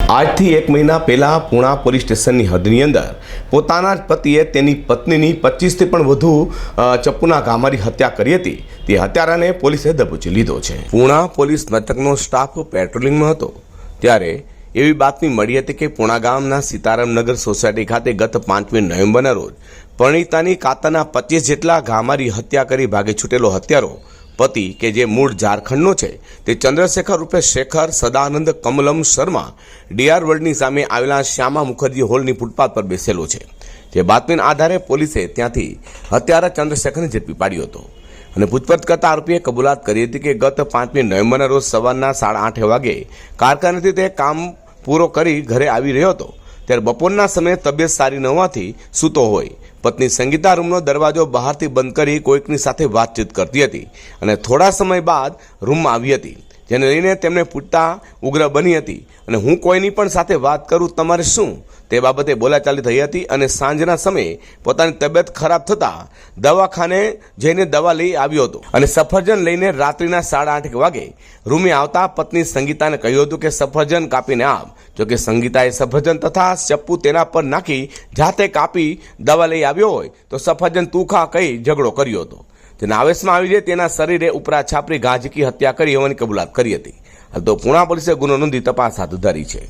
આજથી 1 મહિના પહેલાં પૂણા પોલીસ સ્ટેશનની હદની અંદર પોતાના જ પતિએ તેની પત્નીની 25થી પણ વધુ ચપ્પુના ઘા મારી હત્યા કરી હતી. તે હત્યારાને પોલીસે દબોચી લીધો છે. પૂણા પોલીસ મથકનો સ્ટાફ પેટ્રોલિંગમાં હતો ત્યારે એવી બાતમી મળી હતી કે પૂણા ગામના સીતારામનગર સોસાયટી ખાતે ગત 5મી નવેમ્બરના રોજ પરિણીતાની કાતરના 25 જેટલા ઘા મારી હત્યા કરી ભાગી છૂટેલો હત્યારો પતિ કે જે મૂળ ઝારખંડનો છે તે ચંદ્રશેખર રૂપે શેખર સદાનંદ કમલમ શર્મા ડીઆર વર્લ્ડની સામે આવેલા શ્યામા મુખર્જી હોલની ફૂટપાથ પર બેસેલો છે. જે બાતમીના આધારે પોલીસે ત્યાંથી હત્યારા ચંદ્રશેખરને ઝડપી પાડ્યો હતો અને પૂછપરછ કરતા આરોપીએ કબૂલાત કરી હતી કે ગત 5મી નવેમ્બરના રોજ સવારના 8:30 વાગે કારખાનેથી તે કામ પૂરો કરી ઘરે આવી રહ્યો હતો ત્યારે બપોરના સમયે તબિયત સારી ન હોવાથી સૂતો હોય પત્ની સંગીતા રૂમનો દરવાજો બહારથી બંધ કરી કોઈકની સાથે વાતચીત કરતી હતી અને થોડા સમય બાદ રૂમમાં આવી હતી, જેને લઈને તેમને પૂછતા ઉગ્ર બની હતી અને હું કોઈની પણ સાથે વાત કરું, તમારે શું, તે બાબતે બોલાચાલી થઈ હતી અને સાંજના સમયે પોતાની તબિયત ખરાબ થતાં દવાખાને જઈને દવા લઈ આવ્યો હતો અને સફરજન લઈને રાત્રિના 8:30 વાગે રૂમે આવતા પત્ની સંગીતાને કહ્યું હતું કે સફરજન કાપીને આપ. જોકે સંગીતાએ સફરજન તથા ચપ્પુ તેના પર નાખી જાતે કાપી દવા લઈ આવ્યો હોય તો સફરજન તું ખા કહી ઝઘડો કર્યો હતો. જેના આવેશમાં આવી જાય તેના શરીરે ઉપરા છાપરી ઘા ઝીકી હત્યા કરી હોવાની કબૂલાત કરી હતી. તો પૂણા પોલીસે ગુનો નોંધી તપાસ હાથ ધરી છે.